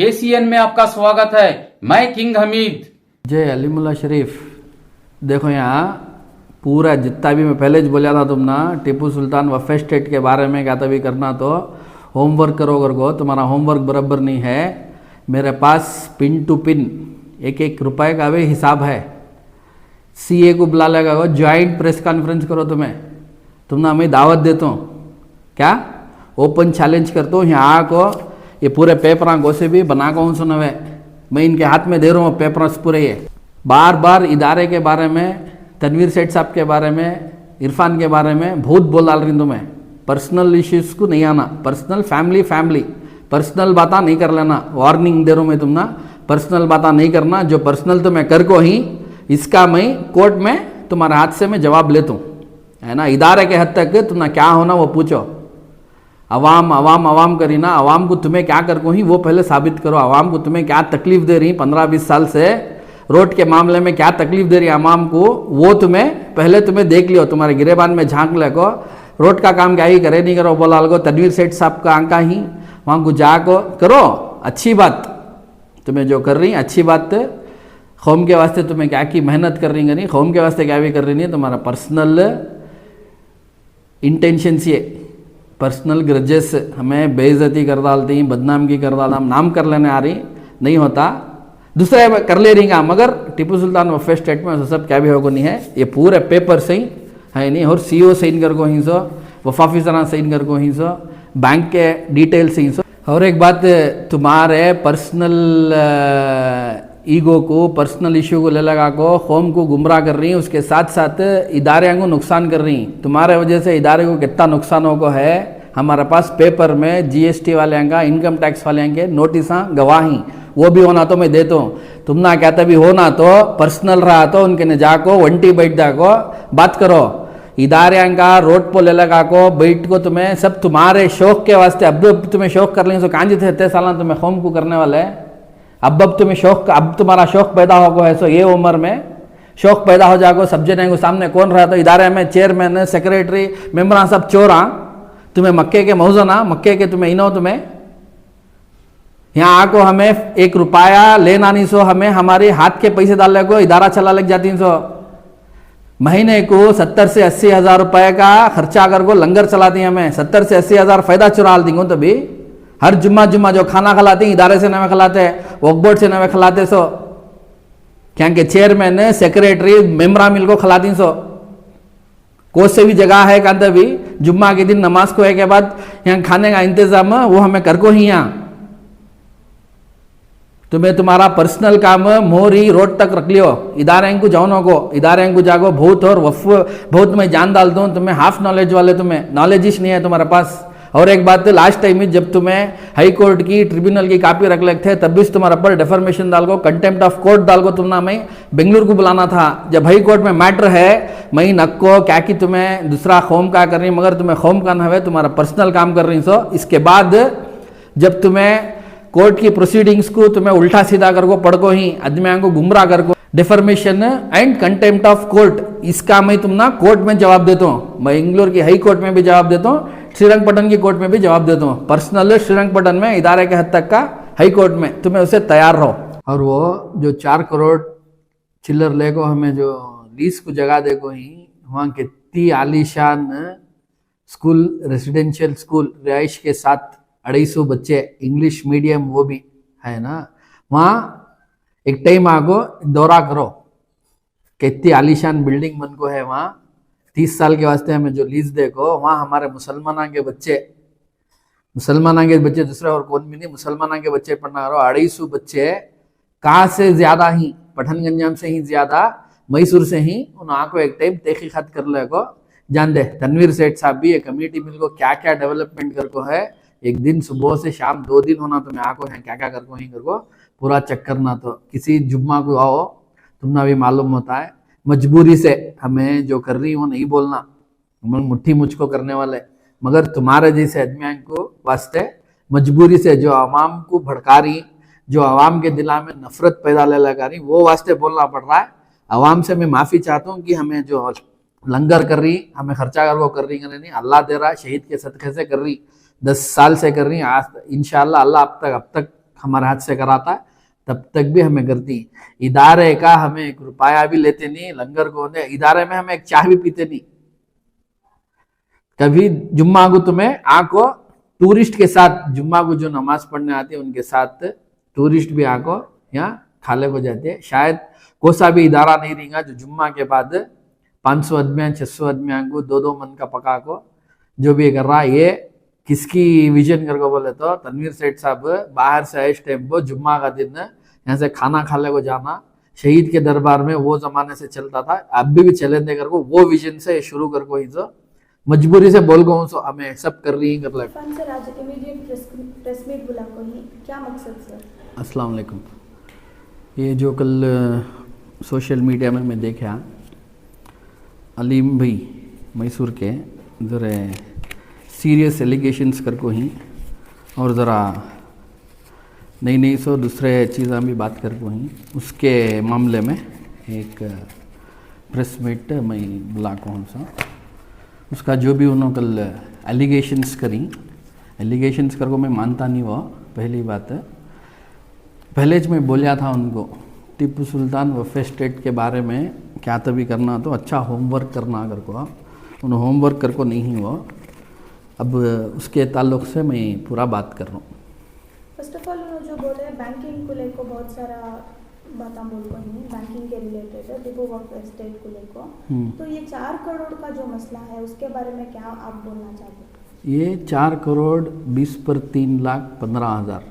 KCN में आपका स्वागत है। मैं किंग हमीद। जय अलीमुल्ला शरीफ। देखो यहाँ पूरा जितना भी मैं पहले बोला था तुम ना टीपू सुल्तान वफ़े स्टेट के बारे में क्या तभी करना तो होमवर्क करो अगर को तुम्हारा होमवर्क बराबर नहीं है। मेरे पास पिन टू पिन एक एक रुपए का भी हिसाब है। CA को बुला लेगा वो ज्वाइंट प्रेस कॉन्फ्रेंस करो तुम ना मैं दावत देता हूँ क्या ओपन चैलेंज करता हूँ यहाँ को ये पूरे पेपर को से भी बना कौन सुनवे मैं इनके हाथ में दे रहा हूँ पेपर्स पूरे। ये बार बार इदारे के बारे में तनवीर सेठ साहब के बारे में इरफान के बारे में बहुत बोल डाल रही तुम्हें। पर्सनल इश्यूज को नहीं आना, पर्सनल फैमिली पर्सनल बातें नहीं कर लेना। वार्निंग दे रहा हूँ मैं तुम ना पर्सनल बातें नहीं करना। जो पर्सनल तुम्हें कर को ही इसका मैं कोर्ट में तुम्हारे हाथ से मैं जवाब लेता हूँ है ना। इदारे के हद तक तुम ना क्या होना वो पूछो। अवाम करी ना, अवाम को तुम्हें क्या कर को ही वो पहले साबित करो। अवाम को तुम्हें क्या तकलीफ दे रही 15-20 साल से रोड के मामले में क्या तकलीफ दे रही अवाम को वो तुम्हें पहले देख लियो। तुम्हारे गिरेबान में झांक ले को रोड का काम क्या ही करे नहीं करो बोला को तनवीर सेठ साहब का आंका ही वहाँ को जा को करो। अच्छी बात तुम्हें जो कर रही अच्छी बात कौम के वास्ते तुम्हें क्या की मेहनत कर रही नहीं कौम के वास्ते क्या भी कर रही नहीं। तुम्हारा पर्सनल इंटेंशंस ये पर्सनल ग्रजेस हमें बेइज्जती कर डालती हैं, बदनाम की कर डालता, नाम कर लेने आ रही नहीं होता दूसरे कर ले रही का। मगर टीपू सुल्तान वफ़े स्टेट में सब क्या भी होगा नहीं है। ये पूरे पेपर से ही है नहीं और CO साइन कर को ही सो वफाफी सरा साइन कर को ही सो बैंक के डिटेल से ही सो। और एक बात तुम्हारे पर्सनल ईगो को पर्सनल इश्यू को ले लगा को कौम को गुमराह कर रही हैं, उसके साथ साथ इदारे को नुकसान कर रही हैं। तुम्हारे वजह से इदारे को कितना नुकसान हो को है हमारे पास पेपर में GST वाले का इनकम टैक्स वाले के नोटिस गवाही वो भी होना तो मैं देता हूँ। तुम ना कहते भी होना तो पर्सनल रहा तो उनके ने जाको वंटी बैठ जाको बात करो। इदारे का रोड पर ले लगा को बैठ को तुम्हें सब तुम्हारे शौक के वास्ते अब तुम्हें शौक कर लेंगे तो कांजी थे इतने साल तुम्हें कौम को करने वाले अब तुम्हें शौक अब तुम्हारा शौक पैदा होगा है सो ये उम्र में शौक पैदा हो जाएगा। सब जने को सामने कौन रहा तो इदारे में चेयरमैन सेक्रेटरी मेम्बर सब चोर तुम्हें मक्के के मौजना मक्के के तुम्हें इनो तुम्हें यहाँ आको हमें 1 रुपया लेना नहीं सो हमें हमारे हाथ के पैसे डालने को इदारा चला लग जाती सो महीने को 70 से 80 हज़ार रुपए का खर्चा कर को लंगर चलाती हमें 70 से 80 हज़ार फायदा चुरा देंगे तभी हर जुम्मा जो खाना खिलाते हैं इदारे से नवे खिलाते वक्फ बोर्ड से नवे खिलाते सो क्या के चेयरमैन सेक्रेटरी मेम्बरा मिल को खिलाती सो कोई से भी जगह है कहते भी जुम्मा के दिन नमाज को के बाद यहाँ खाने का इंतजाम वो हमें कर को ही यहाँ तुम्हें तुम्हारा पर्सनल काम मोरी रोड तक रख लियो। इदारे को जाओ को इदारे को जागो बहुत और बहुत मैं जान डालता हूँ तुम्हें हाफ नॉलेज वाले तुम्हें नॉलेज ही नहीं है तुम्हारे पास। और एक बात लास्ट टाइम में जब तुम्हें हाई कोर्ट की ट्रिब्यूनल की कॉपी रख लेते थे तब भी तुम्हारा पर डेफर्मेशन डाल को कंटेम्प्ट ऑफ कोर्ट डाल को तुमना मैं बेंगलुरु को बुलाना था। जब हाई कोर्ट में मैटर है मैं नक्को क्या कि तुम्हें दूसरा कौम का कर रही मगर तुम्हें कौम का न है तुम्हारा पर्सनल काम कर रही सो। इसके बाद जब तुम्हें कोर्ट की प्रोसीडिंग्स को तुम्हें उल्टा सीधा कर को पढ़ को ही आदमियों को गुमराह कर को डेफर्मेशन एंड कंटेम्प्ट ऑफ कोर्ट इसका मैं तुम ना कोर्ट में जवाब देता हूँ। मैं बेंगलुरु की हाई कोर्ट में भी जवाब देता हूँ, श्रीरंगपट्टन की कोर्ट में भी जवाब देता हूँ। पर्सनल श्रीरंगपट्टन में इदारे के हद तक का हाई कोर्ट में तुम्हें उसे तैयार रहो। और वो जो 4 करोड़ चिल्लर ले को हमें जो लीज को जगह दे को ही वहाँ कितनी आलीशान स्कूल रेसिडेंशियल स्कूल रिहाइश के साथ 250 बच्चे इंग्लिश मीडियम वो भी है ना। वहाँ एक टाइम आगो दौरा करो कितनी आलीशान बिल्डिंग बन को है वहाँ 30 साल के वास्ते हमें जो लीज देखो वहाँ हमारे मुसलमाना के बच्चे दूसरे और कौन भी नहीं मुसलमाना के बच्चे पढ़ना करो। 250 बच्चे कहाँ से ज्यादा ही पठानगंजाम से ही ज्यादा मैसूर से ही उन को एक टाइम तहकीकात कर ले को जान दे। तनवीर सेठ साहब भी ये कम्युनिटी मिल को क्या क्या डेवलपमेंट कर को है एक दिन सुबह से शाम 2 दिन होना तुम्हें आको है क्या क्या कर को ही कर को पूरा चेक करना। तो किसी जुम्मा को आओ तुमना भी मालूम होता है मजबूरी से हमें जो कर रही वो नहीं बोलना हम मुट्ठी मुझको करने वाले मगर तुम्हारे जैसे आदमियों को वास्ते मजबूरी से जो आवाम को भड़का रही जो आवाम के दिला में नफरत पैदा ले लगा रही वो वास्ते बोलना पड़ रहा है। आवाम से मैं माफ़ी चाहता हूँ कि हमें जो लंगर कर रही हमें खर्चा कर रही नहीं अल्लाह दे रहा शहीद के सदक़े से कर रही 10 साल से कर रही आज इंशाअल्लाह अल्लाह अब तक हमारे हाथ से कराता है, तब तक भी हमें करती। इदारे का हमें 1 रुपया भी लेते नहीं, लंगर को दे, इदारे में हमें एक चाय भी पीते नहीं। कभी जुम्मा को तुम्हें आको टूरिस्ट के साथ, जुम्मा को जो नमाज पढ़ने आते हैं उनके साथ टूरिस्ट भी आको यहाँ खाले को जाते हैं। शायद कोसा भी इदारा नहीं रहेगा जो जुम्मा के बाद 500 आदमियाँ 600 आदमियाँ को 2-2 मन का पका को जो भी कर रहा। ये किसकी विजन करके बोले तो तनवीर सेठ साहब बाहर से आए इस टाइम को जुम्मा का दिन यहाँ से खाना खाले को जाना शहीद के दरबार में वो जमाने से चलता था, अब भी चले दे करको वो विजन से शुरू करको ही जो मजबूरी से बोल गो सो हमें सब कर रही कर लग। सर आज इमीडिएट प्रेस मीट बुला को ही क्या मकसद सर? अस्सलाम वालेकुम। ये जो कल सोशल मीडिया में मैं देखा अलीम भाई मैसूर के ज़रा सीरियस एलिगेशंस कर को ही और ज़रा नई सो दूसरे चीज़ें भी बात कर को ही उसके मामले में एक प्रेस मीट मैं बुला को हूँ सा। उसका जो भी उन्होंने कल एलिगेशंस करी, एलिगेशंस कर को मैं मानता नहीं वो पहली बात है। पहले मैं बोलिया था उनको टीपू सुल्तान वफ़े स्टेट के बारे में क्या तभी करना तो अच्छा होमवर्क करना कर को, उन्होंने होमवर्क कर को नहीं हुआ। अब उसके ताल्लुक़ से मैं पूरा बात कर रहा हूँ। फर्स्ट ऑफ ऑल उन्होंने जो बोले बैंकिंग को लेकर बहुत सारा बातें बोल रही हैं, बैंकिंग के रिलेटेड है टीपू वफ़े स्टेट को लेकर, तो ये 4 करोड़ का जो मसला है उसके बारे में क्या आप बोलना चाहते हैं? ये 4 करोड़ 20 पर 3,15,000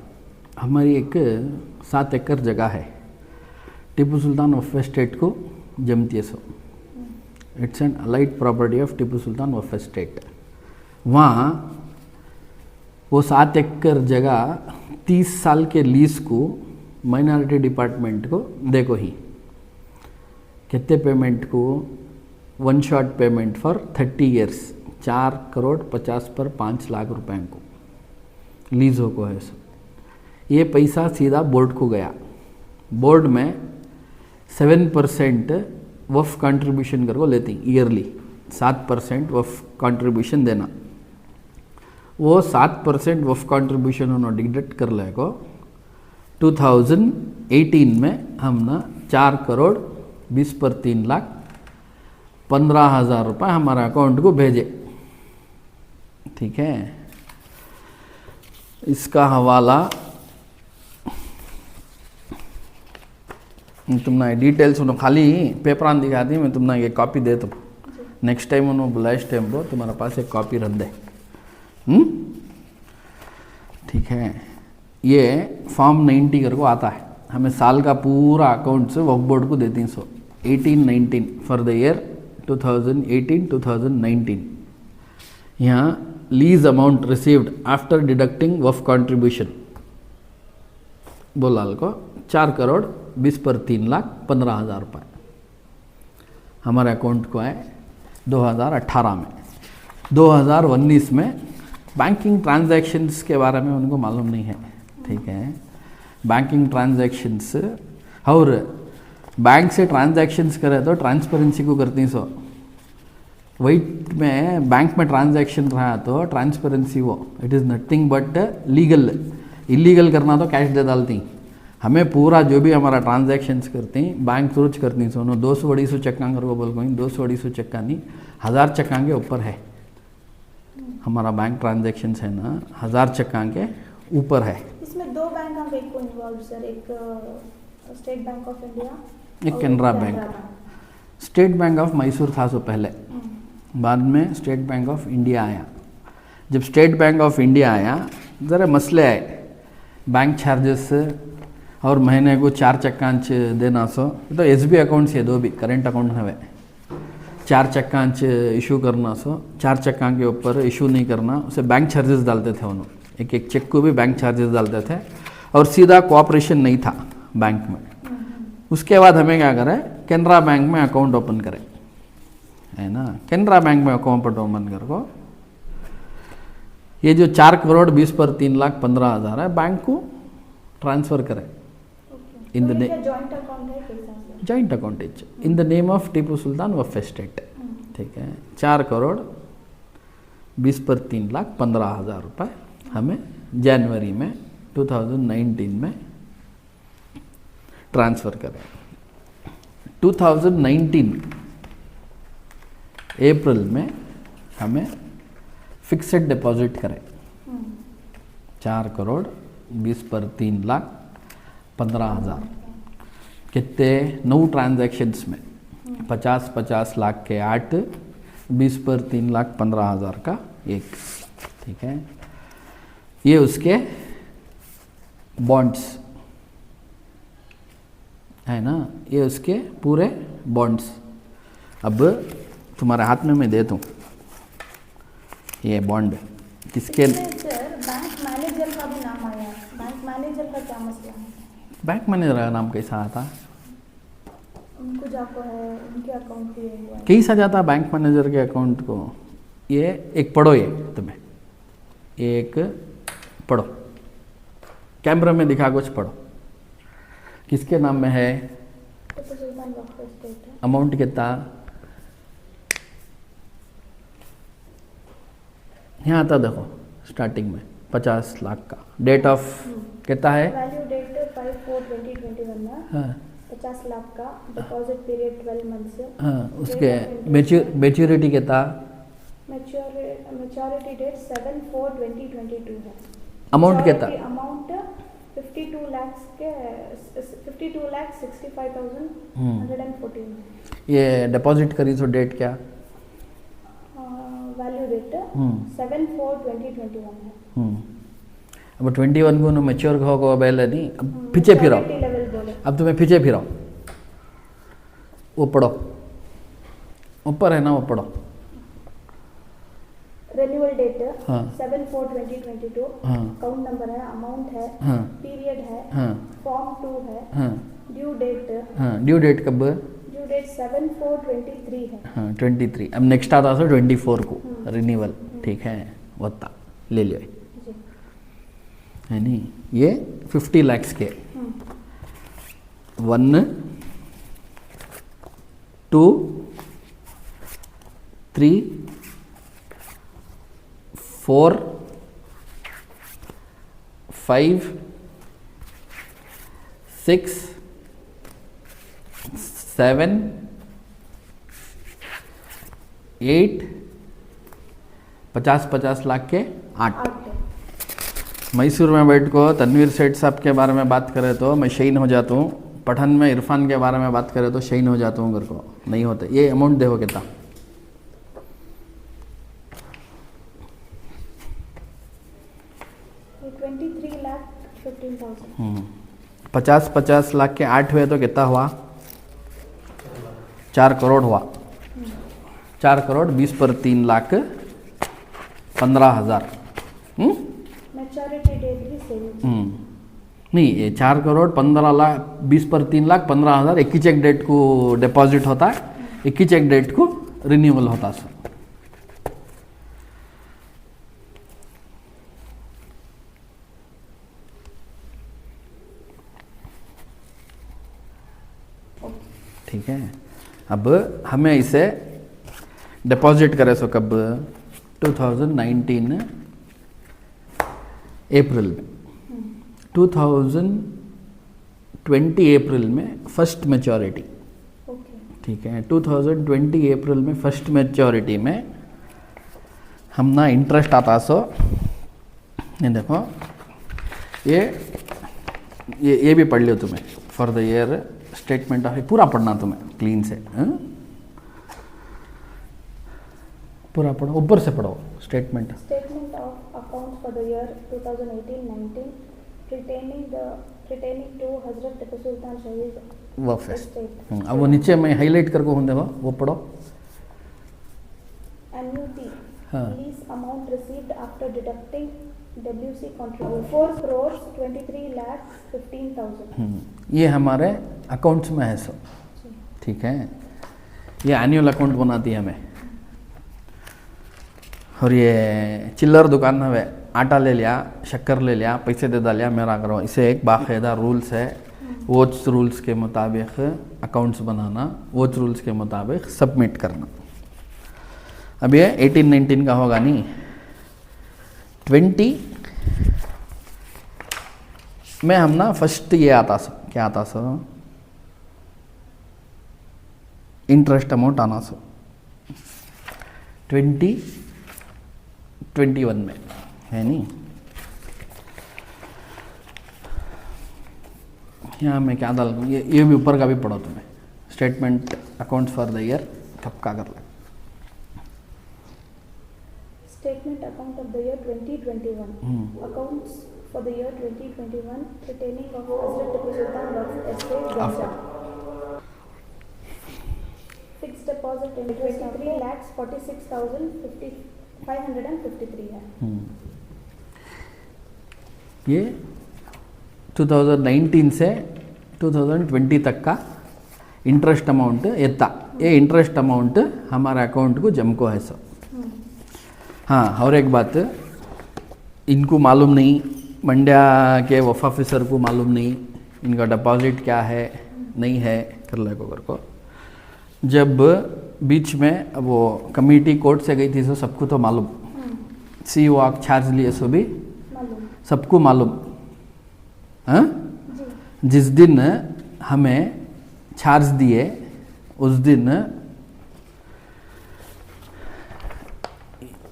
हमारी एक 7 एकड़ जगह है टीपू सुल्तान वफ़े स्टेट को जमती है। So it's an allied property of Tipu Sultan Waqf estate. वहाँ वो 7 एकड़ जगह 30 साल के लीज को माइनॉरिटी डिपार्टमेंट को देखो ही कितने पेमेंट को 1 shot payment for 30 years 4 crore 50 पर 5 लाख रुपए को लीज हो को है। ये पैसा सीधा बोर्ड को गया। बोर्ड में 7% वफ़ कंट्रीब्यूशन कर को लेती ईयरली, 7% वफ़ कंट्रीब्यूशन देना। वो 7% वफ़ कंट्रीब्यूशन उन्होंने डिडक्ट कर ले को 2018 में हमने 4 करोड़ 20 पर 3,15,000 रुपये हमारे अकाउंट को भेजे। ठीक है, इसका हवाला तुमने डिटेल्स उन्होंने खाली पेपर दिखा दी, मैं तुमने ये कॉपी दे तो नेक्स्ट टाइम उन्होंने बुलाए इस टाइम को तुम्हारे पास एक कॉपी रख दे। ठीक है, ये फॉर्म 90 कर को आता है, हमें साल का पूरा अकाउंट से वक्फ बोर्ड को देती हैं। सो 18-19 फॉर द ईयर 2018-2019 यहाँ lease amount received after deducting Waqf contribution बोलाल को 4 करोड़ 20 पर 3,15,000 रुपये हमारे अकाउंट को आए 2018 में। 2019 में बैंकिंग ट्रांजैक्शंस के बारे में उनको मालूम नहीं है। ठीक है, बैंकिंग ट्रांजैक्शंस और बैंक से ट्रांजैक्शंस करे तो ट्रांसपेरेंसी को करती। सो वही में बैंक में ट्रांजैक्शन रहा तो ट्रांसपेरेंसी वो it is nothing but legal. Illegal करना तो कैश दे डालती। हमें पूरा जो भी हमारा ट्रांजैक्शंस करती बैंक थ्रू करती। सो 200-250 चक्का कर को बोल गई 200-250 चक्का नहीं 1000 चक्का के ऊपर है हमारा बैंक ट्रांजैक्शंस है ना, 1000 चक्का के ऊपर है। इसमें 2 बैंक ऑफ एक को इन्वॉल्व सर, एक स्टेट बैंक ऑफ इंडिया, एक Canara bank. State bank of Mysore था सो पहले, बाद में स्टेट बैंक ऑफ इंडिया आया। जब स्टेट बैंक ऑफ इंडिया आया ज़रा मसले आए, बैंक चार्जेस और महीने को 4 चक्कांच देना। सो तो SB अकाउंट्स ये 2 भी करेंट अकाउंट है 4 चक्कांच इशू करना। सो 4 चक्का के ऊपर इशू नहीं करना, उसे बैंक चार्जेस डालते थे उन्होंने, एक चेक को भी बैंक चार्जेस डालते थे और सीधा कोऑपरेशन नहीं था बैंक में। उसके बाद हमें क्या करें, कैनरा बैंक में अकाउंट ओपन करें, है ना। कैनरा बैंक में अकाउंट ओपन कर को ये जो 4 करोड़ 20 पर 3,15,000 है बैंक को ट्रांसफ़र करें in the joint account in the name of Tipu Sultan Waqf estate. ठीक है, 4 करोड़ 20 पर 3,15,000 रुपये हमें जनवरी में 2019 में ट्रांसफ़र करें। 2019 अप्रैल में हमें फिक्सेड डिपॉजिट करें 4,20 पर 3,15,000 कितने 9 ट्रांजैक्शंस में 50 लाख के 8, 20 पर 3,15,000 का 1। ठीक है, ये उसके बॉन्ड्स है ना, ये उसके पूरे बॉन्ड्स। अब तुम्हारे हाथ में मैं दे दूँ ये बॉन्ड किसके। बैंक मैनेजर का भी नाम आया, बैंक मैनेजर का क्या मसला है? बैंक मैनेजर का नाम कैसा आता? उनको जाको है, उनके अकाउंट पे हुआ है। कैसा जाता बैंक मैनेजर के अकाउंट को? ये एक पढ़ो, ये तुम्हें एक पढ़ो, कैमरा में दिखा कुछ पढ़ो, किसके नाम में है? टिप्पू सुल्तान वक्फ एस्टेट है। अमाउंट कितना? यहाँ आता देखो स्टार्टिंग में 50 लाख का। डेट ऑफ कितना है? वैल्यू डेट 5/4/2021 है। हाँ 50 लाख का डिपॉजिट पीरियड 12 मंथ्स है। हाँ, उसके मैच्योरिटी कितना? मैच्योरिटी डेट 7/4/2022 है। अमाउंट कितना? अमाउंट 52 लाख के 52,65,114। ये डिपॉजिट करी तो डेट क्या? वैल्यू डेट 7/4/2021 है। अब 21 को ना मैच्योर होगा पहले नहीं, अब पीछे फिराओ, लेवल बोले। अब तुम्हें पीछे फिराओ, वो पढ़ो, ऊपर है ना वो पढ़ो। रिन्यूअल डेट हाँ 7/4/2022। हाँ अकाउंट नंबर है, अमाउंट है, हाँ पीरियड है, हाँ फॉर्म 2 है, हाँ ड्यू डेट, हाँ ड्यू डेट कब? ड्यू डेट 7/4/23 है। हाँ 23। अब नेक्स्ट आता था 24 को रिन्यूअल। ठीक है, वत्ता ले लियो जी। है नहीं, ये 50 lakhs के 1 2 3 4 5 6 7 8 50 लाख के 8। मैसूर में बैठ को तनवीर सेठ साहब के बारे में बात करें तो मैं शहीन हो जाता हूँ, पठान में इरफान के बारे में बात करें तो शहीन हो जाता हूँ, घर को नहीं होते। ये अमाउंट देखो कितना, 23,15,000। 50 लाख के 8 हुए तो कितना हुआ? 4 करोड़ हुआ। 4 करोड़ 20 पर 3,15,000। मैच्योरिटी डेट भी सेम। नहीं, ये 4 करोड़ 15 लाख 20 पर 3,15,000 एक ही चेक डेट को डिपॉजिट होता है, एक ही चेक डेट को रिन्यूअल होता है। ठीक है, अब हमें इसे डिपॉजिट करें सो कब? 2019 अप्रैल में, 2020 अप्रैल में फर्स्ट मैच्योरिटी। ठीक है, 2020 अप्रैल में फर्स्ट मैच्योरिटी में हम ना इंटरेस्ट आता सो ये देखो, ये भी पढ़ लियो तुम्हें for the year statement of, पूरा पढ़ना तुम्हें क्लीन से। पूरा पढ़ो, ऊपर से पढ़ो statement of accounts for the year 2018-19 pertaining to हजरत टिप्पू सुल्तान शहीद वक्फ एस्टेट। अब वो नीचे मैं हाईलाइट करके हूँ, देखो वो पढ़ो। एन्युटी हाँ lease amount received after deducting WC contribution 4 crores 23,15,000। ये हमारे अकाउंट्स में है सब। ठीक है, ये एनुअल अकाउंट बनाती है हमें। और ये चिल्लर दुकान है, आटा ले लिया, शक्कर ले लिया, पैसे दे डालिया, मेरा करो, इसे एक बाकायदा रूल्स है, वोच रूल्स के मुताबिक अकाउंट्स बनाना, वोच रूल्स के मुताबिक सबमिट करना। अब ये 18-19 का होगा नहीं, 20 मैं हम ना फर्स्ट ये आता सो क्या आता सो इंटरेस्ट अमाउंट आना सो 2021 में है नहीं। यहाँ मैं क्या डाल दूँ, ये भी ऊपर का भी पढ़ो तुम्हें, statement accounts for the year कब का कर ले। Statement account of the year 2021. Accounts for the year 2021 pertaining of Hazrat Tipu Sultan Waqf Estate, Ganja. Fixed deposit interest 3,46,553 है। ये 2019 से 2020 तक का इंटरेस्ट अमाउंट एत्ता, ये इंटरेस्ट अमाउंट हमारा अकाउंट को जमको है सब। हाँ, और एक बात इनको मालूम नहीं, मंड्या के वफ ऑफिसर को मालूम नहीं इनका डिपॉजिट क्या है नहीं है कर ले को। जब बीच में वो कमेटी कोर्ट से गई थी तो सबको तो मालूम, सी वो आप चार्ज लिए सो भी सबको मालूम। हाँ, जिस दिन हमें चार्ज दिए उस दिन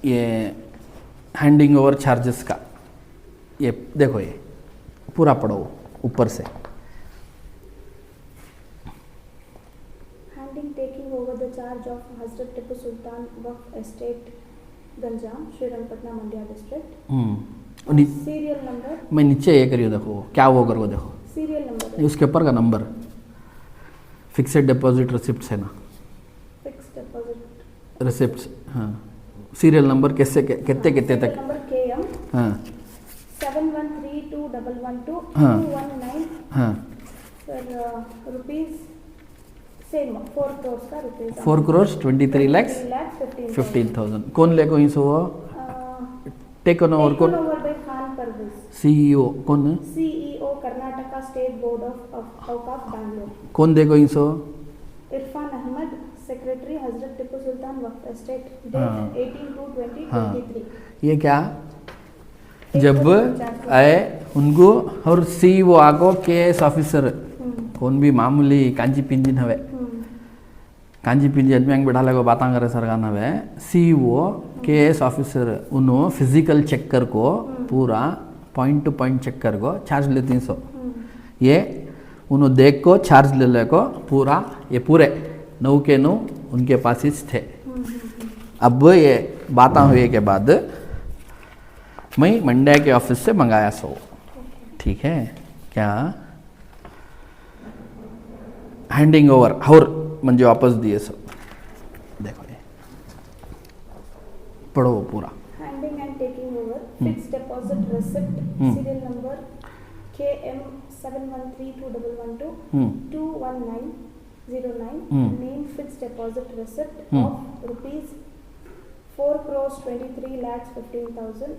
ये हैंडिंग ओवर चार्जेस का ये देखो, ये पूरा पढ़ो ऊपर से। Handing taking over the charge of Hazrat Tipu Sultan Waqf estate गंजा, Srirangapatna, Mandya district. Serial number मैं नीचे ये करियो, देखो क्या वो करो, देखो सीरियल नंबर उसके ऊपर का नंबर फिक्सेड डिपॉजिट रिसिप्ट है ना, फिक्स्ड डिपॉजिट रिसिप्ट। हाँ, सीरियल नंबर कैसे कितने कितने तक। नंबर KM हाँ 713212 हाँ 219 हाँ फिर रुपीस सेम 4 crores का रुपीस 4 crores 23,15,000 कौन ले कोई सो टेकन ओवर कौन, बाय खान परवेज, CEO कौन, CEO Karnataka state board of Auqaf Bangalore. कौन दे कोई so, Irfan Ahmed secretary Hazrat Tipu Sultan Waqf estate, हाँ। डेट 18/2/2023। हाँ, ये क्या जब आए उनको और CEO आगो KS ऑफिसर कौन भी मामूली कांजी पिंजिन हवे, कांजी पिंजी आदमी आगे बैठा लगो बातें करे सरगान हवे, CEO KS ऑफिसर उन्हों फिजिकल चेक कर को पूरा पॉइंट टू पॉइंट चेक कर को चार्ज ले 300, ये उन्हों देख को चार्ज ले ले को पूरा ये पूरे 9 के 9 उनके पास ही थे। अब ये बातें हुए के बाद मैं मंड्या के ऑफिस से मंगाया सो, ठीक है क्या, हैंडिंग ओवर और मुझे वापस दिए सो। देखो ये पढ़ो पूरा। Handing and taking over fixed deposit receipt serial number KM 713212 21909 name fixed deposit receipt of rupees 4 crores 23,15,000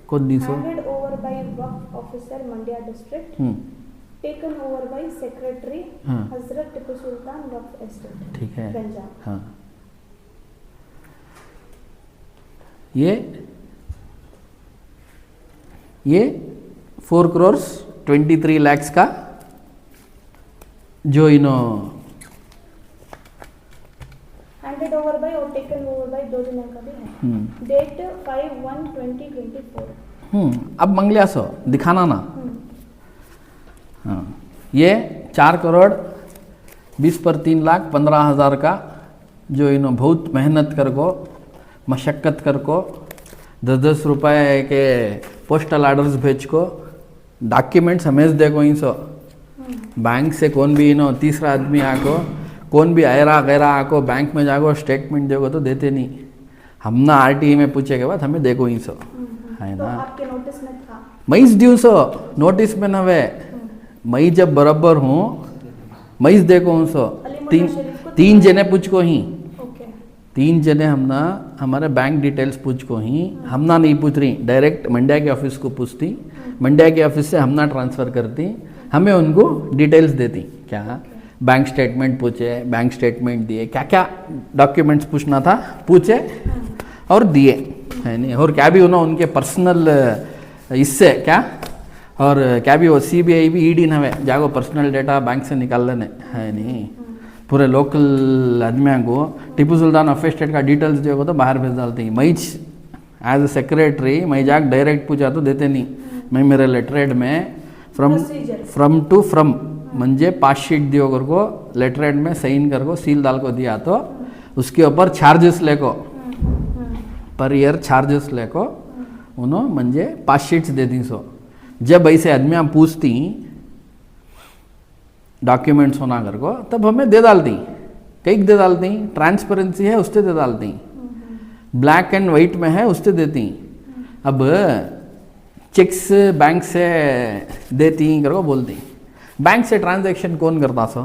कौन दी सो, handed over by Waqf officer Mandya district, taken over by secretary Hazrat Tipu Sultan Waqf estate, ठीक है। गंजा। हाँ, ये 4 crores 23 lakhs का जो इनो हैंडेड ओवर बाय और taken over by दो दिनों का भी है, डेट 5/1/2024। अब मंगलिया सो दिखाना ना। हाँ, ये 4 करोड़ 20 पर 3,15,000 का जो इन्हों बहुत मेहनत कर को मशक्क़त कर को 10-10 रुपए के पोस्टल ऑर्डर्स भेज को डॉक्यूमेंट्स हमें देखो इन सो बैंक से कौन भी इन्हों तीसरा आदमी आको कौन भी आयरा गैरा आको बैंक में जाको स्टेटमेंट देखो तो देते नहीं, हम ना RTE में पूछे के बाद हमें देखो इन सो है तो ना। आपके नोटिस में था मैं इस दिवसो नोटिस में नवे मैं जब बराबर हूँ मैं इस देखो हूँ सो तीन जने पूछ को ही, ओके 3 जने हमना हमारे बैंक डिटेल्स पूछ को ही, हमना नहीं पूछ रही, डायरेक्ट मंड्या के ऑफिस को पूछती, मंड्या के ऑफिस से हमना ट्रांसफ़र करती, हमें उनको डिटेल्स देती, क्या बैंक स्टेटमेंट पूछे, बैंक स्टेटमेंट दिए, क्या क्या डॉक्यूमेंट्स पूछना था पूछे और दिए है नहीं। और क्या भी उन्होंने उनके पर्सनल इससे क्या और क्या भी वो CBI भी ED नवे जागो पर्सनल डेटा बैंक से निकाल लेने है नहीं पूरे लोकल आदमियों को टीपू सुल्तान ऑफ स्टेट का डिटेल्स जो तो बाहर भेज डालते हैं मैं एज ए सेक्रेटरी मैं जाके डायरेक्ट पूछा तो देते नहीं मैं मेरे लेटरहेड में फ्रॉम टू फ्रॉम म्हणजे 5 शीट दियो कर को लेटरहेड में साइन कर को सील डाल को दिया तो उसके ऊपर चार्जेस लेको पर ईयर चार्जेस लेको उन्होंने म्हणजे 5 शीट्स देती सो जब ऐसे आदमियाँ पूछती डॉक्यूमेंट्स होना कर को तब हमें दे डालती कई दे डालती ट्रांसपेरेंसी है उससे दे डालती ब्लैक एंड वाइट में है उससे देती अब चेक्स बैंक से देती करो बोलती बैंक से ट्रांजैक्शन कौन करता सो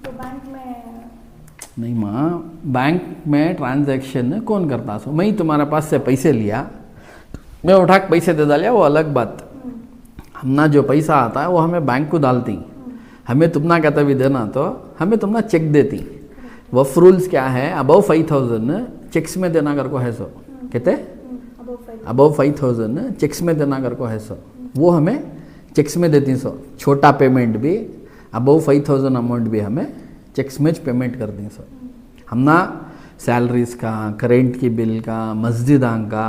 तो बैंक में नहीं माँ बैंक में ट्रांजैक्शन कौन करता सो मैं तुम्हारे पास से पैसे लिया मैं उठा के पैसे दे डालिया वो अलग बात हमना जो पैसा आता है वो हमें बैंक को डालती हमें तुमना कहता भी देना तो हमें तुमना चेक देती वफ रूल्स क्या है अबव 5,000 चेक्स में देना कर को है सो कहते अबव 5,000 चेक्स में देना कर को है सो वो हमें चेक्स में देती सो छोटा पेमेंट भी अबव 5,000 अमाउंट भी हमें चेक्स में पेमेंट कर दी सो हमना सैलरीज का करेंट की बिल का मस्जिदां का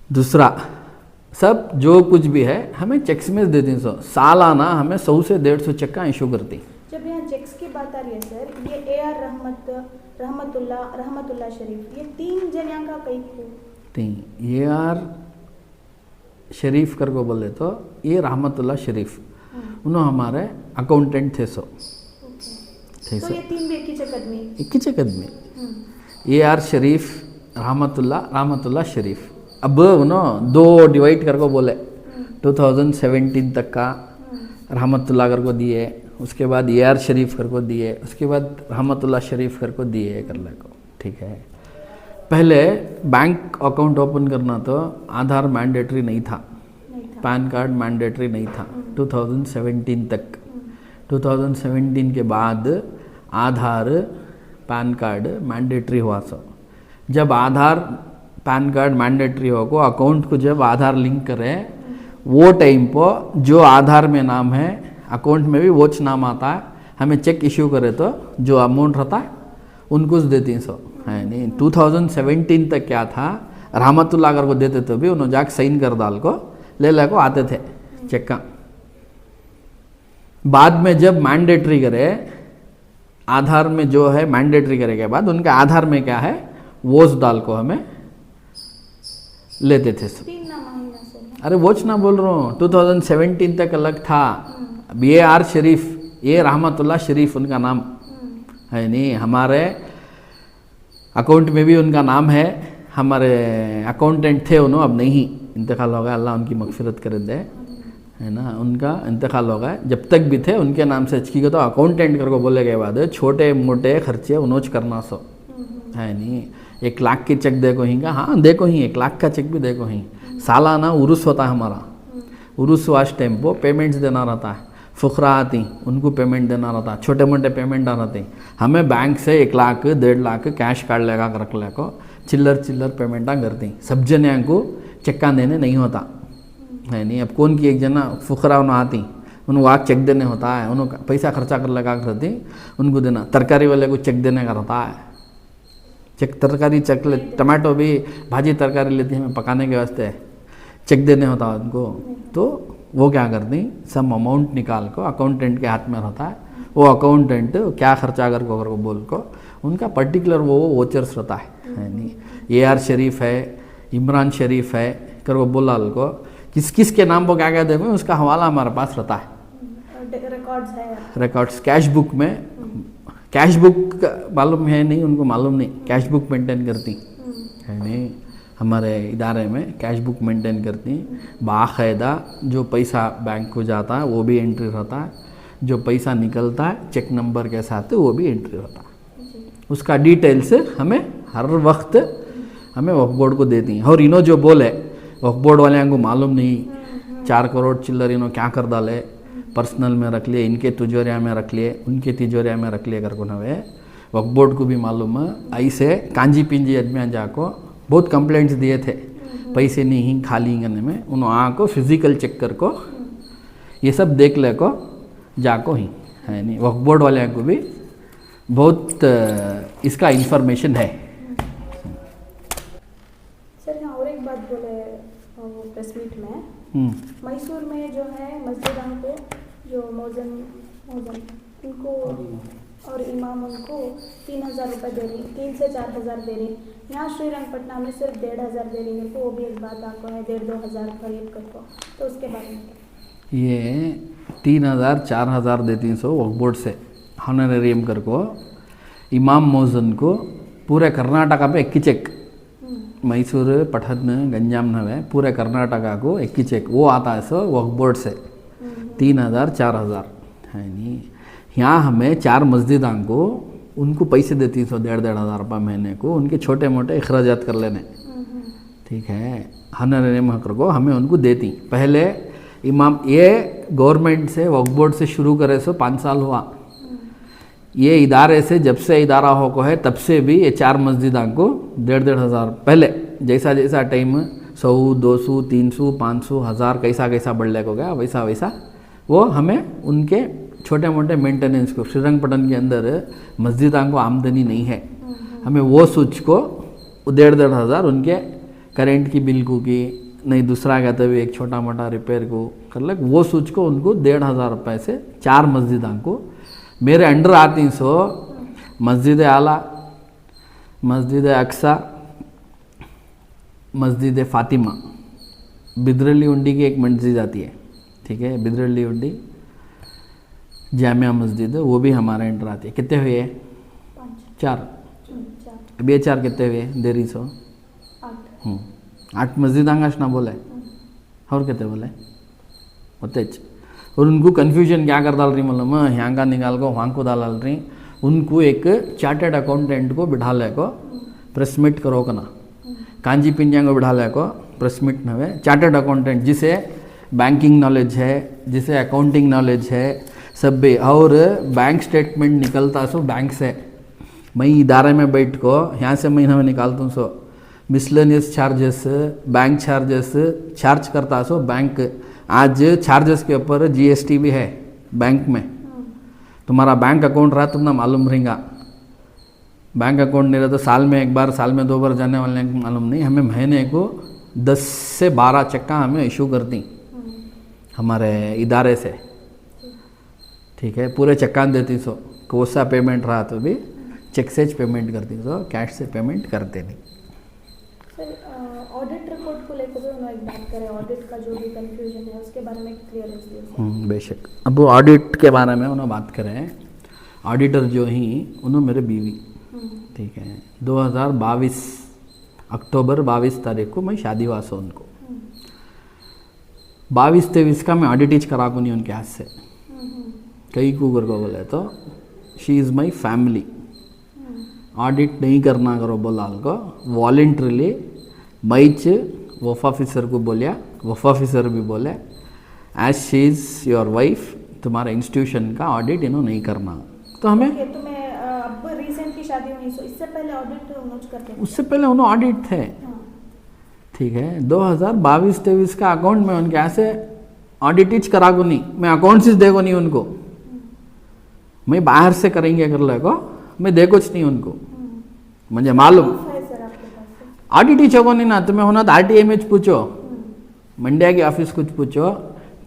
दूसरा सब जो कुछ भी है हमें चेक्स में दे दी सो सालाना हमें 100 से 150 चेक का इशू करती जब यहाँ चेक्स की बात आ रही है सर ये AR रहमतुल्ला शरीफ ये 3 जन का कई तीन AR शरीफ कर को बोले तो ये रहमतुल्ला शरीफ उन्होंने हमारे अकाउंटेंट थे सो थे तो सो ये 3 भी एक ही चक आदमी AR शरीफ रहमतुल्ला शरीफ अब उन्होंने 2 डिवाइड कर को बोले 2017 तक का रहमतुल्ला कर को दिए उसके बाद AR शरीफ कर को दिए उसके बाद रहमतुल्ला शरीफ कर को दिए कर ले को ठीक है पहले बैंक अकाउंट ओपन करना तो आधार मैंडेटरी नहीं था पैन कार्ड मैंडेटरी नहीं था 2017 तक 2017 के बाद आधार पैन कार्ड मैंडेटरी हुआ सो जब आधार पैन कार्ड मैंडेटरी हो को अकाउंट को जब आधार लिंक करें वो टाइम पर जो आधार में नाम है अकाउंट में भी वो नाम आता है हमें चेक इशू करे तो जो अमाउंट रहता है उनको देती सो है नहीं 2017 तक क्या था रहमतुल्ला अगर को देते तो भी उन्होंने जाके साइन कर डाल को ले को आते थे चेक का बाद में जब मैंडेटरी करे आधार में जो है मैंडेटरी करे के बाद उनके आधार में क्या है वो डाल को हमें लेते थे सब 3 महीना से अरे वोच ना बोल रहा हूँ 2017 तक अलग था AR शरीफ ये रहमतुल्ला शरीफ उनका नाम है नहीं हमारे अकाउंट में भी उनका नाम है हमारे अकाउंटेंट थे उन्होंने अब नहीं इंतकाल हो गया अल्लाह उनकी मगफिरत कर दे है ना उनका इंतकाल हो गया जब तक भी थे उनके नाम से की तो अकाउंटेंट कर को बोले के बाद छोटे मोटे खर्चे उन्होंने करना सो है नहीं 1 लाख की चेक देखो ही का हाँ देखो ही 1 लाख का चेक भी देखो ही सालाना उरुस होता है हमारा उरुस वाश टाइम को पेमेंट्स देना रहता है फुकरा आती उनको पेमेंट देना रहता है छोटे मोटे पेमेंट आ रहते हमें बैंक से 1 लाख 1.5 लाख कैश कार्ड लगा कर रख ले को चिल्लर पेमेंटा करती सब जन को चेक्का देने नहीं होता है नहीं अब कौन की एक जना फुकरा उन्हें आती उनको आग चेक देने होता है उन्होंने पैसा खर्चा कर लगा कर रहती उनको देना तरकारी वाले को चेक देने का रहता है चेक तरकारी चेक ले टमाटो भी भाजी तरकारी लेती हमें पकाने के वास्ते चेक देने होता है उनको तो वो क्या करती सब अमाउंट निकाल को अकाउंटेंट के हाथ में रहता है वो अकाउंटेंट क्या खर्चा कर को बोल को उनका पर्टिकुलर वो वोचर्स रहता है नहीं AR शरीफ है इमरान शरीफ है कर वो बोला को किस किस के नाम पर क्या क्या देंगे उसका हवाला हमारे पास रहता है रिकॉर्ड्स कैश बुक में कैश बुक मालूम है नहीं उनको मालूम नहीं कैश बुक मेंटेन करती है नहीं हमारे इदारे में कैश बुक मेंटेन करती बाकायदा जो पैसा बैंक को जाता है वो भी एंट्री रहता है जो पैसा निकलता है चेक नंबर के साथ वो भी एंट्री रहता है उसका डिटेल्स हमें हर वक्त हमें वक्फ बोर्ड को देती हैं और इन्हों जो बोले वक्फ बोर्ड वाले को मालूम नहीं 4 करोड़ चिल्लर इन्हों क्या कर डाले पर्सनल में रख लिए इनके तिजोरिया में रख लिए उनके तिजोरिया में रख लिए कर को नवे वक्फ बोर्ड को भी मालूम है ऐसे कांजी पिंजी आदमियाँ जाको बहुत कंप्लेंट्स दिए थे पैसे नहीं ही खाली करने में उन्होंने आको फिजिकल चेक कर को ये सब देख ले को जाको ही है नहीं वक्फ बोर्ड वाले को भी बहुत इसका इंफॉर्मेशन है। सर यहाँ और एक बात बोले प्रेस मीट में मैसूर में जो है मस्जिदां को जो मौजन उनको और इमाम उनको 3,000 रुपये दे रही 3 से 4,000 दे रही। यहाँ श्रीरंगपटना में सिर्फ 1,500 दे रही है तो वो भी एक बात आपको है 1,500-2,000 करीब करको तो उसके बारे में ये 3,000-4,000 देती सो वक्फ बोर्ड से हॉनरेरियम कर को इमाम मौजन को पूरे कर्नाटका पे एक चेक मैसूर पठन गंजाम नवे पूरे कर्नाटका को एक चेक वो आता है सो वक्फ बोर्ड से 3,000-4,000 है नहीं। यहाँ हमें 4 मस्जिदां को उनको पैसे देती 1,500 रुपये महीने को उनके छोटे मोटे अखराजात कर लेने ठीक है हॉनरेरियम को हमें उनको देती। पहले इमाम ये गवर्नमेंट से वक्फ बोर्ड से शुरू करे सो 5 साल हुआ। ये इदारे से जब से इदारा हो को है तब से भी ये 4 मस्जिदां को 1,500 पहले जैसा जैसा टाइम 100, 200, 300, 500, 1000 कैसा कैसा बढ़ने को गया वैसा वैसा वो हमें उनके छोटे मोटे मेंटेनेंस को श्रीरंगपटन के अंदर मस्जिदां को आमदनी नहीं है हमें वो सूच को 1,500 उनके करेंट की बिल को की नहीं दूसरा कहते हुए एक छोटा मोटा रिपेयर को कर ले वो सूच को उनको 1,500 रुपये से 4 मस्जिदां को मेरे अंडर आती सो मस्जिद आला मस्जिद अक्सा मस्जिद फ़ातिमा बिदरली उंडी की एक मस्जिद आती है ठीक है बिदरली उंडी जामिया मस्जिद वो भी हमारे अंडर आती है। कितने हुए 4 अब ये 4 कितने हुए देरी सो 8 मस्जिद आंगाश ना बोले और कितने बोले होते और उनको कन्फ्यूजन क्या कर डाल रही मतलब यहाँ का निकाल को वहाँ को डाल रही उनको एक चार्टर्ड अकाउंटेंट को बिठा ले को प्रेस मीट करो का ना कांजी पिंजा को बिठा ले को प्रेस मीट नवे चार्टर्ड अकाउंटेंट जिसे बैंकिंग नॉलेज है जिसे अकाउंटिंग नॉलेज है सब भी और बैंक स्टेटमेंट निकलता सो बैंक से मैं इदारे में बैठ को यहाँ से महीना में निकालता हूँ so miscellaneous charges bank charges charge करता सो बैंक आज चार्जेस के ऊपर जीएसटी भी है बैंक में तुम्हारा बैंक अकाउंट रहा तुमने मालूम रहेगा बैंक अकाउंट नहीं रहा तो साल में 1 बार साल में 2 बार जाने वाले मालूम नहीं हमें महीने को 10 से 12 चक्का हमें इशू करती हमारे इदारे से ठीक है पूरे चक्का देती सो कोसा पेमेंट रहा तो भी चेक से पेमेंट करती सो कैश से पेमेंट करते नहीं। ऑडिट रिपोर्ट को लेकर भी उन्होंने एक बात करें ऑडिट का जो भी कंफ्यूजन है उसके बारे में क्लियरेंस दिए बेशक अब वो ऑडिट के बारे में उन्होंने बात करें ऑडिटर जो ही उन्होंने मेरे बीवी ठीक है 2022 अक्टूबर 22 तारीख को मैं शादी हुआ सो उनको 22-23 का मैं ऑडिट ईच करा को नहीं उनके हाथ से कई कुकर को बोले तो she is my family audit नहीं करना करो बोला को वॉलेंट्रीली मैच वफ ऑफिसर को बोलिया वफ ऑफिसर भी बोले as she is your wife तुम्हारे इंस्टीट्यूशन का ऑडिट इन्हों नहीं करना तो हमें तुम्हें अब रिसेंटली शादी हुई सो इससे पहले ऑडिट उन्होंने करते उससे पहले उन्होंने ऑडिट थे ठीक है 2022-23 का अकाउंट में उनके ऐसे ऑडिट ईच करा को नहीं मैं अकाउंट्स देखो नहीं उनको मैं बाहर से करेंगे कर ले को मैं देखो नहीं उनको मुझे मालूम ऑडिट ईच होगा नहीं ना तुम्हें होना तो RTMH पूछो मंड्या की ऑफिस कुछ पूछो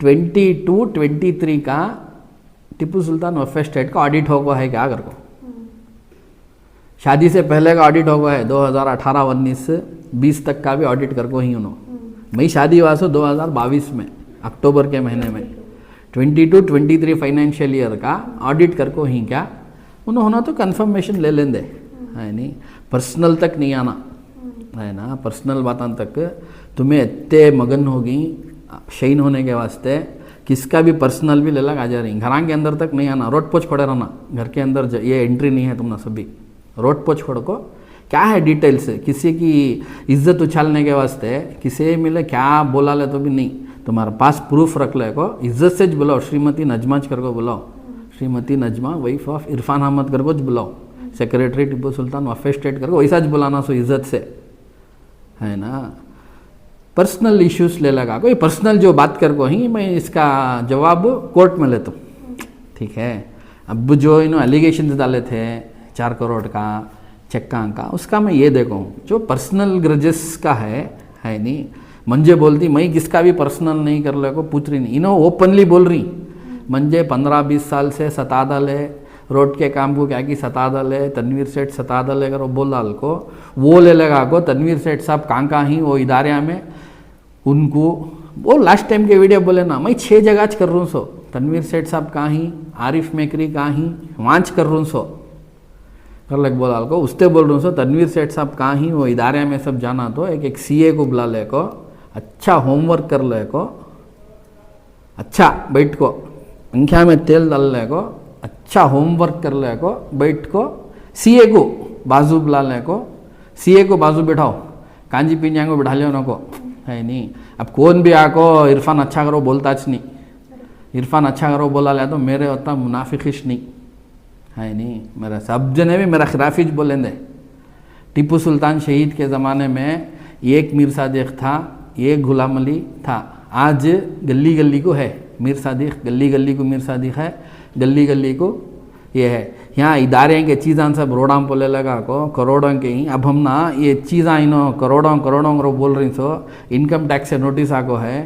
22-23 का टिप्पू सुल्तान वफ़ स्टेट का ऑडिट होगा है क्या कर को शादी से पहले का ऑडिट होगा है 2018-19-20 तक का भी ऑडिट कर को ही उन्होंने मैं शादी हुआ सो 2022 में अक्टूबर के महीने में 22-23 फाइनेंशियल ईयर का ऑडिट कर को ही क्या उन्होंने तो कंफर्मेशन ले लेंदे है नहीं पर्सनल तक नहीं आना है ना पर्सनल बातों तक तुम्हें इतने मगन होगी शहीन होने के वास्ते किसका भी पर्सनल भी ले लगा आ जा रही घर के अंदर तक नहीं आना रोड पोछ खड़े रहना घर के अंदर ये एंट्री नहीं है तुमने सभी रोड पोछ खड़ को क्या है डिटेल्स किसी की इज्जत उछालने के वास्ते किसी मिले क्या बोला ले तो भी नहीं तुम्हारे पास प्रूफ रख ले को इज्जत से बुलाओ श्रीमती नजमा कर को बुलाओ श्रीमती नजमा वाइफ ऑफ इरफान अहमद कर को बुलाओ सेक्रेटरी टिप्पू सुल्तान वफ़ स्टेट कर को वैसा बुलाना सो इज्जत से है ना पर्सनल इश्यूज ले लगा कोई पर्सनल जो बात कर को ही मैं इसका जवाब कोर्ट में लेता हूँ, ठीक है। अब जो इन्होंने एलिगेशन डाले थे 4 करोड़ का चक्का का, उसका मैं ये देखूँ जो पर्सनल ग्रजेस का है नहीं। मंजे बोलती मैं किसका भी पर्सनल नहीं कर ले को पूछ रही नहीं, इन्हों ओपनली बोल रही मंजे 15-20 साल से सता दले रोड के काम को क्या कि सता दले तनवीर सेठ सता दले अगर वो बोल डाल को वो ले लगा को तनवीर सेठ साहब कहाँ ही वो इदारे में उनको वो लास्ट टाइम के वीडियो बोले ना मैं 6 जगह कर रहा हूँ सो तनवीर सेठ साहब कहाँ ही आरिफ मेकरी कहाँ ही वाँच कर रहा हूँ सो कर लग बोल को उससे बोल रहा हूँ सो तनवीर सेठ साहब कहाँ ही वो इदारे में सब जाना तो एक CA को बुला ले को अच्छा होमवर्क कर ले को अच्छा बैठ को पंखा में तेल डाल ले को अच्छा होमवर्क कर ले को बैठ को CA को बाजू बुला ले को CA को बाजू बैठाओ कांजी पिंजा को बैठा लियो ना को है नहीं। अब कौन भी आको इरफान अच्छा करो बोलताच नहीं, इरफान अच्छा करो बोला ले तो मेरे उतना मुनाफिकिश नहीं है नहीं। मेरा सब जने भी मेरा खिलाफिज बोलेंगे। टीपू सुल्तान शहीद के ज़माने में एक मीर सादिक था, एक गुलाम अली था, आज गली गली को है मीर सादिक, गली गली को मीर सादिक है, गली गली को ये है। यहाँ इदारे के चीज़ां सब रोडां पोले लगा को करोड़ों के ही। अब हम ना ये चीज़ां इनो करोड़ों करोड़ों बोल रही सो इनकम टैक्स से नोटिस आको है,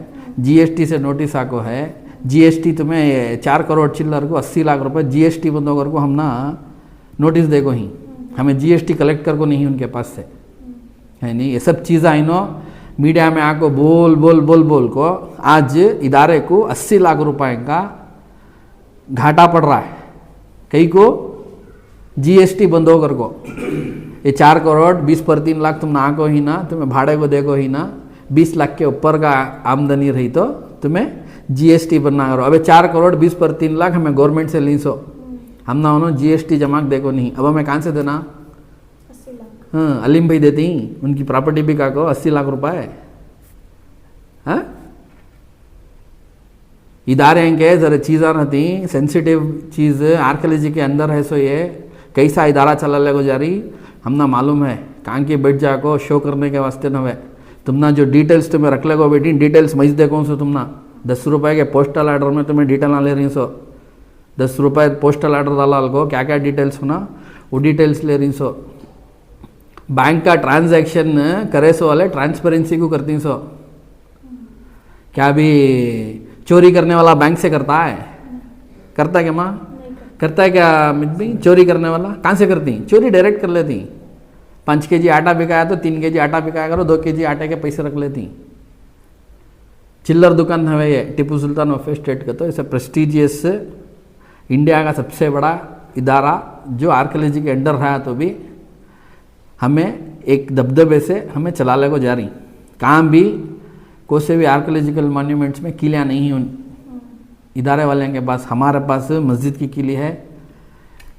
GST से नोटिस आको है। GST तुम्हें 4 करोड़ चिल्लर को 80 लाख रुपए GST बंदों कर को हम ना नोटिस देखो ही, हमें GST कलेक्ट कर को नहीं उनके पास से है नहीं। ये सब चीज़ां इनो मीडिया में आको बोल बोल बोल बोल को आज इदारे को 80 लाख रुपए का घाटा पड़ रहा है। कई को GST बंद होकर को ये 4 करोड़ 20 पर 3 लाख तुम ना को ही ना, तुम्हें भाड़े को देखो ही ना, 20 लाख के ऊपर का आमदनी रही तो तुम्हें GST बनना करो। अबे 4 करोड़ 20 पर 3 लाख हमें गवर्नमेंट से ली सो हम ना उन्होंने GST जमा देखो नहीं। अब हमें कहाँ से देना? 80 लाख। हाँ अलीम भाई देती उनकी प्रॉपर्टी भी का को 80 लाख रुपए। हाँ इदारे के ज़रा चीज़ां रहती सेंसिटिव चीज़ आर्कियोलॉजी के अंदर है सो ये कैसा इदारा चला ले को जा रही हम ना मालूम है। कहाँ के बैठ जा को शो करने के वास्ते न वे तुम ना जो डिटेल्स तुम्हें रख ले को बेटी डिटेल्स मैं देखो सो तुम ना 10 रुपए के पोस्टल आर्डर में तुम्हें डिटेल ना ले रही सो 10 रुपए पोस्टल आर्डर डाला को क्या क्या डिटेल्स होना वो डिटेल्स ले रही सो। बैंक का ट्रांजैक्शन करे सो वाले ट्रांसपेरेंसी को करती सो। क्या भी चोरी करने वाला बैंक से करता है? करता है क्या माँ? करता है क्या मिट्टी? चोरी करने वाला कहाँ से करती? चोरी डायरेक्ट कर लेती। 5 kg आटा बिकाया तो 3 kg आटा बिकाया करो, 2 kg आटे के पैसे रख लेती। चिल्लर दुकान है ये टीपू सुल्तान वेलफेयर स्टेट का, तो ऐसा प्रेस्टिजियस इंडिया का सबसे बड़ा इदारा जो आर्कियोलॉजी के अंडर रहा तो भी हमें एक दबदबे से हमें चलाने को जा रही। काम भी कोई से भी आर्कियोलॉजिकल मॉन्यूमेंट्स में किलियाँ नहीं हैं उन इदारे वाले के पास। हमारे पास मस्जिद की किली है,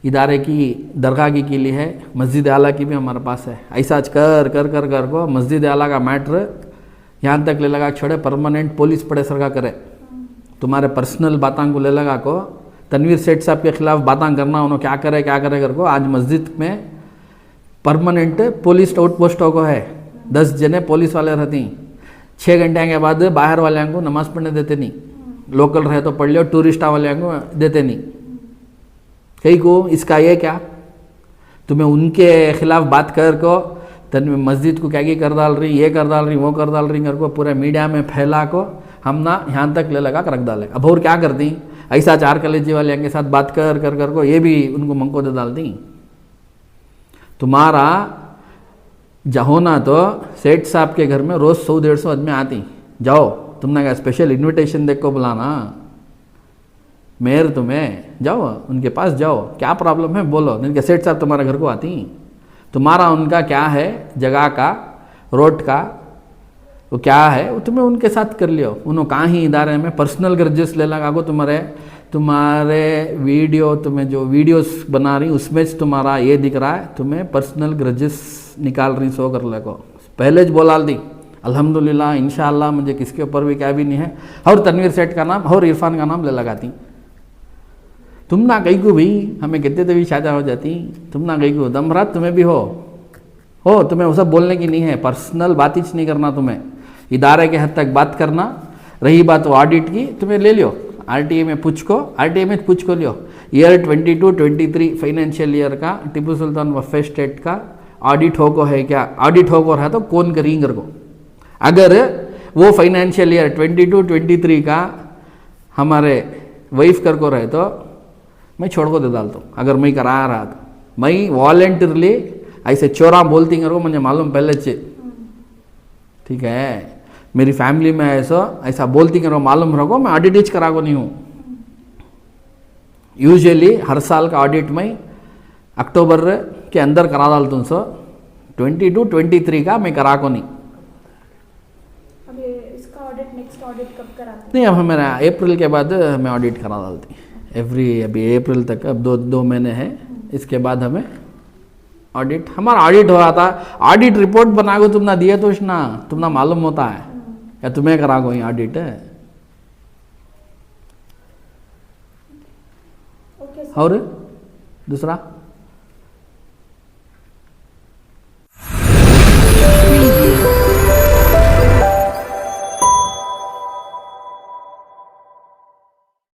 इदारे की दरगाह की किली है, मस्जिद आला की भी हमारे पास है। ऐसा कर कर कर कर को मस्जिद आला का मैटर यहाँ तक ले लगा छोड़े परमानेंट पुलिस पड़े सरकार करे। तुम्हारे पर्सनल बातों को ले लगा को तनवीर सेठ साहब के खिलाफ बातें करना उन्होंने क्या करे कर को आज मस्जिद में परमानेंट पुलिस आउटपोस्टों को है। 10 जने पुलिस वाले रहती। 6 घंटे के बाद बाहर वाले को नमाज पढ़ने देते नहीं, लोकल रहे तो पढ़ लियो, टूरिस्ट वाले को देते नहीं। कई को इसका ये क्या तुम्हें उनके खिलाफ बात कर को तन मस्जिद को क्या कर डाल रही, ये कर डाल रही, वो कर डाल रही कर को पूरे मीडिया में फैला को हम ना यहाँ तक ले लगा कर रख डाले। अब और क्या करती? ऐसा 4 कलेजी वाले के साथ बात कर कर कर को ये भी उनको मंको दे डालती। तुम्हारा जाओ ना तो सेठ साहब के घर में रोज़ 100-150 आदमी आती। जाओ तुमने क्या स्पेशल इनविटेशन देख को बुलाना मेयर तुम्हें, जाओ उनके पास जाओ, क्या प्रॉब्लम है बोलो। नहीं सेठ साहब तुम्हारे घर को आती। तुम्हारा उनका क्या है जगह का रोड का वो क्या है वो तुम्हें उनके साथ कर लियो। उन्होंने कहाँ ही इदारे में पर्सनल ग्रजेस ले लगा को तुम्हारे वीडियो तुम्हें जो वीडियोस बना रही उसमें तुम्हारा ये दिख रहा है तुम्हें पर्सनल ग्रजेस निकाल रही सो कर ले को। पहले बोला दी अल्हम्दुलिल्लाह इंशाअल्लाह मुझे किसके ऊपर भी क्या भी नहीं है। और तनवीर सेठ का नाम और इरफान का नाम ले लगाती। तुम ना कहीं को भी हमें कहते तो भी शादी हो जाती। तुम ना कहीं को दमरात तुम्हें भी हो तुम्हें वो सब बोलने की नहीं है। पर्सनल बात ही नहीं करना तुम्हें। इदारे के हद तक बात करना। रही बात ऑडिट की, तुम्हें ले लियो आरटीए में पूछ को, आरटीए में पूछ को लियो ईयर 22-23 फाइनेंशियल ईयर का टिप्पू सुल्तान वफ़ स्टेट का ऑडिट हो को है क्या, ऑडिट हो को रहा तो कौन करेंगे को। अगर वो फाइनेंशियल ईयर 22-23 का हमारे वाइफ कर को रहे तो मैं छोड़ को दे डालता हूँ। अगर मैं करा रहा था, मैं वॉलेंटरली ऐसे चोरा बोलती करो, मुझे मालूम पहले से, ठीक है, मेरी फैमिली में ऐसा बोलती करो मालूम रखो, मैं ऑडिट करा को नहीं हूँ। यूजुअली हर साल का ऑडिट में अक्टूबर के अंदर करा डालता हूँ। 22-23 का मैं करा को नहीं। अब ये इसका ऑडिट, नेक्स्ट ऑडिट कब कराते हैं? नहीं, अब हमारा अप्रैल के बाद मैं ऑडिट करा डालती अभी अप्रैल तक, अब दो महीने हैं, इसके बाद हमें ऑडिट, हमारा ऑडिट हो रहा था। ऑडिट रिपोर्ट बना को तुमने दिए तो ना, तुमने मालूम होता है या तुम्हें करा को ऑडिट है। Okay sir. और दूसरा